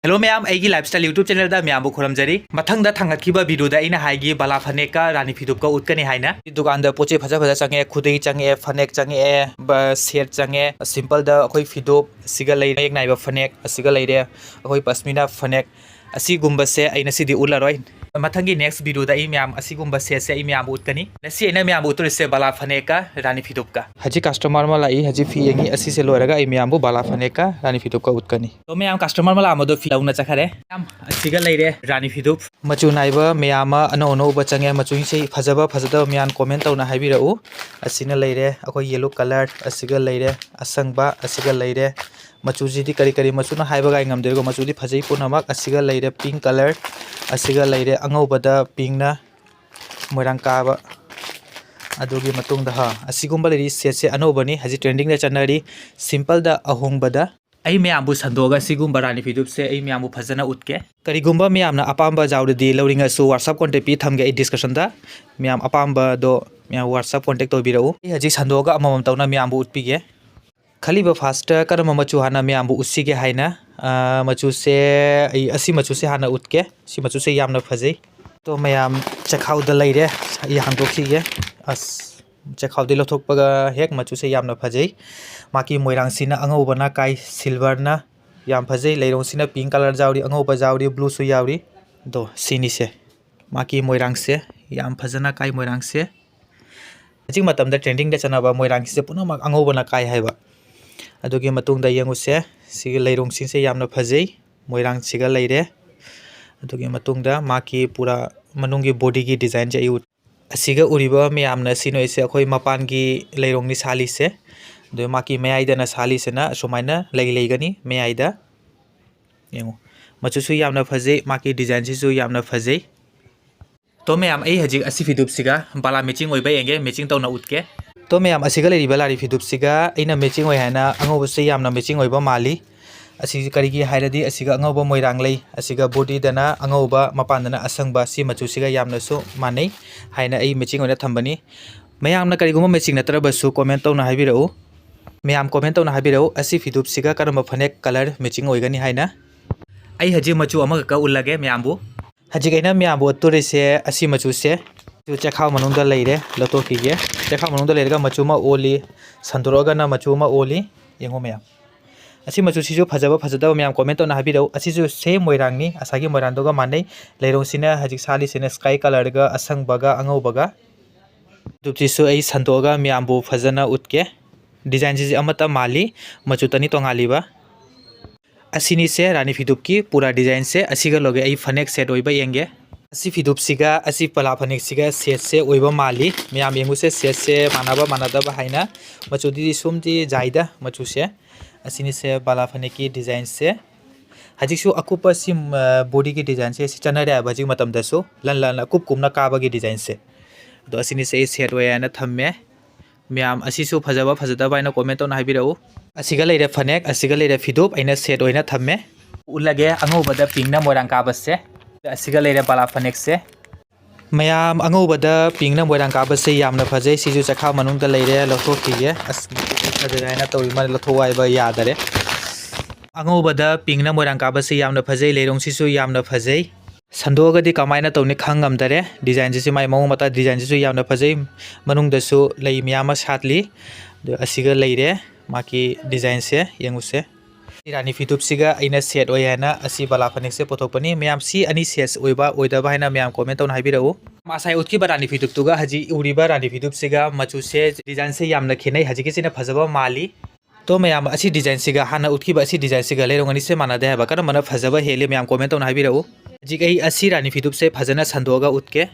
Hello ma'am lifestyle YouTube channel ma'am खुरमजरी मथंग थांगत्खिबा वीडियो अना हाइगी बाला फनेक का रानी फिदुप का उतकनी हाइना दुकान पोचे फजा फजा चंगे खुदे चंगे फनेक चंगे सेट चंगे सिंपल अखोई फिदुप सिगा लेरे एक नाइबा फनेक सिगा लेरे अखोई पश्मीना फनेक असीगुम्बसे अइना सिदि उलरोय मथंगी नेक्स्ट वीडियो दा मैम असीगुम्ब सेसे मैम उतकनी नसी अइना मैम उतरिसे बाला फनेक का रानी फिदुप का हजी कस्टमर मा लाई हजी फी यंगी असी से लोरगा मैम बाला फनेक का रानी फिदुप का उतकनी तो मैम कस्टमर मा लामदो फी लौना चखरे मैम असीगा लेरे रानी फिदुप मचु नाइबा मैम अनो अनो बचंगे मचु से फजबा फजदा मैम कमेंट तौना हाइबिरउ असीना लेरे अखोई येलो कलर असीगा लेरे असंगबा असीगा लेरे मचुजी करी करी मचुना हाइबगा ngамदेरगो मचुदी फजै पुनमक असीगा लेरे पिंक कलर असीगा लेरे अंगौबदा पिंकना मोरंग काबा अदुगी मतुंगदा हा असीगुम्बा लेरी सेट से अनोबनी हजी ट्रेंडिंग दे चनरी सिंपल दा अहोंगबदा आई मैमबु संदोगा सिगुम्बा रानी फिदुप से आई मैमबु फजना उतके करिगुम्बा मैमना अपाम्बा जाउददी लौरिंगसु व्हाट्सएप कांटेक्ट पी थमगे आई डिस्कशन दा मैम अपाम्बा दो मैम व्हाट्सएप कांटेक्ट तोबिरउ हजी संदोगा अममम तौना मैमबु उतपीगे खलीबा फास्ट करम मचु हाना मैमबु उसीगे हाइना मचु से असी मचु से हाना उतके सी मचु से यामना फजै तो मैम चखाउदा लेरे ये हांदोखिगे अस चखाउदे लथोकपगा हेक मचु से यामना फजै माकी मोइरांगसिना अंगौबना काई सिल्वरना याम फजै लेरोंसिना पिंक कलर जाउरी अंगौबा जाउरी ब्लू सु याउरी दो सिनी से माकी मोइरांग से याम फजना काई मोइरांग से हजिक मतमदा ट्रेंडिंग दे चनाबा मोइरांग से पुनमक अंगौबना काई हाइबा अदुगी मतुंगदा यंगुसे सिगे लेरोंसिन से यामना फजै मोइरांग सिगा लेरे अदुगी मतुंगदा माकी पूरा मनुंगी बॉडी की डिजाइन जे यु असिगा उरिबा मैमना सिनो इसे अखोई मपान की लेरोंगनी साली से दो माकी मयाइदना साली सेना सुमाइना लेगनी मयाइदा यंगु मचुसु यामना फजै माकी डिजाइन सिसु यामना फजै तो मैम हजिक असी फिदुप सिगा बाला मैचिंग ओइबा येंगे मैचिंग तौना उतके तो मैम असिगा लेरिबा लारी फिदुप सिगा अइना मैचिंग ओइ हाइना अंगौबसे यामना मैचिंग ओइबा माली असी करिगी हाइरदी असिगा अंगौबा मोइरांग लै असिगा बॉडी दना अंगौबा मपानदना असंगबा सी मचु सिगा यामनासु मानै हाइना आई मैचिंग ओइना थंबनी मैमना करिगुम मैचिंग नतरबसु कमेंट तौना हाइबिरउ मैम कमेंट तौना हाइबिरउ असी फिदुप सिगा करम फनेक कलर मैचिंग ओइगनी हाइना आई हजि मचु अमगा उल्लगे मैमबु हजि गैना मैमबु तुरिसे असी मचु से चखाव मनुंगदा लेरे लतोखिगे चखाव मनुंगदा लेरगा मचुमा ओली संदोरगना मचुमा ओली यंगो मैम असी मचु सिजु फजबा फजदबा मैम कमेंट तौना हाबिरउ असिजु सेम मोइरांगनी असागी मोइरांदोगा मानै लेरोंसिना हजिक साली सिना स्काई कलरगा असंगबगा अंगौबगा दुपचिसु आई संदोगा मैमबु फजना उतके डिजाइन जी अमता माली मचु तनी तोंगालीबा असिनी से रानी फिदुप की पूरा डिजाइन से असिगा लोगे आई फनेक सेट ओइबा येंगे असी फिदुप सिगा असी पला फनेक सिगा सेट से ओइबा माली मैम येंगु से सेट से मानाबा मानादबा हाइना मचु दी सुमती जाइदा मचु से असिनी से बाला फनेक की डिजाइन से हजिकसु अकुपा सि बॉडी की डिजाइन से चनरे हजिक मतम दसु लन लन अकुप कुमना काबा की डिजाइन से तो असिनी से सेट ओयाना थम्मे मैम असिसु फजबा फजदबा आइना कमेंट तौना हाइबिरउ असिगा लेरे फनेक असिगा लेरे फिदुप आइना सेट ओइना थम्मे उलगे अंगौबदा पिंगना मोइरांग काबसे असिगा लेरे बाला फनेक से मैम अंगौबदा पिंगना मोइरांग काबसे यामना फजै सिजु चखा मनुंगदा लेरे लथोखिगे अस फजरायना तौइ मा लथोवाइबा यादरे अंगौबदा पिंगना मोइरांग काबसे यामना फजै लेरोंग सिसु यामना फजै संदोगदी कमाइना तौनि खंगमदरे डिजाइन जिसि माइ मौ मता डिजाइन जिसु यामना फजै मनुंगदसु लै मियामा सातली असिगा लेरे माकी डिजाइन से यंगुसे रानी फिदुप सिगा अइना सेट ओयाना असी बाला फनेक से पोथोपनी मैम सी अनि सेट ओइबा ओइदबा हाइना मैम कमेंट तौना हाइबिरउ मासाइ उतकी रानी फिदुप तुगा हजि उरिबा रानी फिदुप सिगा मचु से डिजाइन से यामना खेनै हजि के सिना फजबा माली तो मैम असी डिजाइन सिगा हाना उतकी असी डिजाइन सिगा लेरोंगनी से मानादे हाबा कर मना फजबा हेले मैम कमेंट तौना हाइबिरउ हजि गई असी रानी फिदुप से फजना संदोगा उतके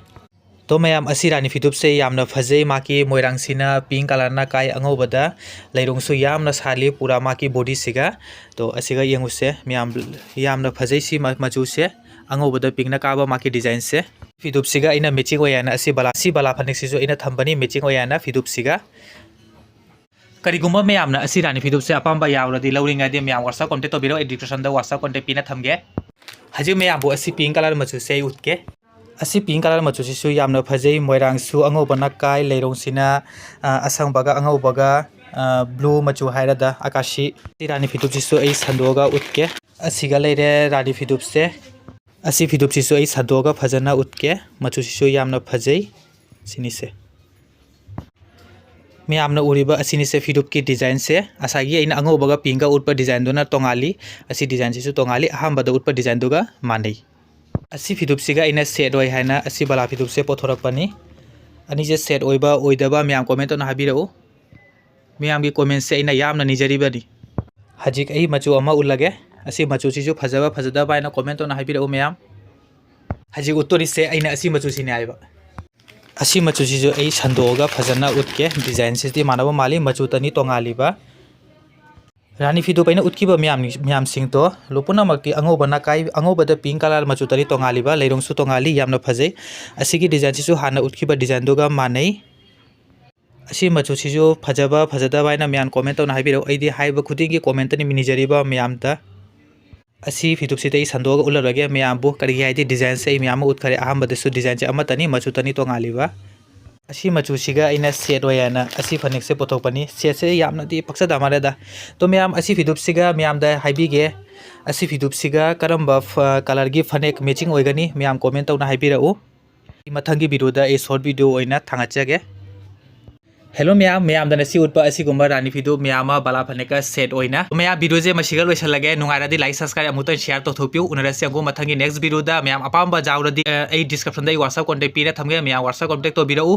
तो मैम असी रानी फिदुप से यामना फजै माकी मोइरांगसिना पिंक कलरना काई अंगौबदा लेरोंगसु यामना साली पूरा माकी बॉडी सिगा तो असिगा यंगुसे मैम यामना फजै सी मचु से अंगौबदा पिंकना काबा माकी डिजाइन से फिदुप सिगा इना मैचिंग ओयाना असी बाला फनेक सिजु इना थंबनी मैचिंग ओयाना फिदुप सिगा करिगुम्बा मैमना असी रानी फिदुप से अपाम्बा यावरदी लौरिंगादि मैम व्हाट्सएप कांटेक्ट तोबिरो डिस्क्रिप्शन दा व्हाट्सएप कांटेक्ट पिना थमगे हजि मैमबु असी पिंक कलर मचु से उतके असी पिंक कलर मचु सिसु यामना फजै मोइरांगसु अंगौबना काई लेरोंसिना असंगबगा अंगौबगा ब्लू मचु हाइरदा आकाशी रानी फिदुप सिसु आई संदोगा उतके असिगा लेरे रानी फिदुप से असी फिदुप सिसु आई सदोगा फजना उतके मचु सिसु यामना फजै सिनि से मैम उरीबा असिनि से फिदुप की डिजाइन से असागी इन अंगोबगा पिंगा उटपा डिजाइन दुना तोंगाली असी डिजाइन सिसु तोंगाली अहमबदा उटपा डिजाइन दुगा मानै असी फिदुप सिगा इन सेट ओय हायना असी बला फिदुप से पोथोरकपनी अनि जे सेट ओइबा ओइदबा मैम कमेंट तो हाबिरउ मैम की कमेंट से इन यामना निजरिबनी हजिक आई मचु अमा उलगे असी मचु सिसु फजबा फजदबा इन कमेंट तो हाबिरउ मैम हजिक उतोरी से इन असी मचु सिने आइबा असी मचु सिसु आई संदोगा फजना उतके डिजाइन सिस्ती मानबा माली मचु तनी तोंगालीबा रानी फिदुप आइना उतकीबा मैम सिंग तो लोपुना मक्ति अंगोबना काई अंगोबदा पिंक कलर मचु तनी तोंगालीबा लेरोंसु तोंगाली यामना फजै असिगी डिजाइन सिसु हाना उतकीबा डिजाइन दुगा मानै असी मचु सिसु फजबा फजदबा आइना मैम कमेंट तो हाबिरउ आइदी हाइबा खुदिंगी कमेंट तनी मिनिजरिबा मैम ता असी फिदुप सिते संदोगा उलरगे मैम बु करी हाइदी डिजाइन से मैम उतखरे अहमबदसु डिजाइन से अमतनी मचु तनी तोंगालीबा असी मचु सिगा इना सेट ओयाना असी फनेक से पोथोकपनी सेट से यामनादी पक्सदा मारेदा तो मैम असी फिदुप सिगा मैम दा हाइबिगे असी फिदुप सिगा करम्बा कलर की फनेक मैचिंग ओइगनी मैम कमेंट तौना हाइबिरउ मथंगी वीडियोदा ए शॉर्ट वीडियो ओइना थांगाचगे हेलो मैम दना सी उतपा असी गुम्बा रानी फिदुप मैम बला फनेका सेट ओइना मैम वीडियो जे मसिगा लोइसलगे नुंगारादी लाइक सब्सक्राइब अमुत शेयर तोथोपिउ उनरसे अंगो मथंगी नेक्स्ट वीडियो दा मैम अपाम्बा जाउरदी ए डिस्क्रिप्शन दा WhatsApp कांटेक्ट पीरे थमगे मैम WhatsApp कांटेक्ट तो बिरउ।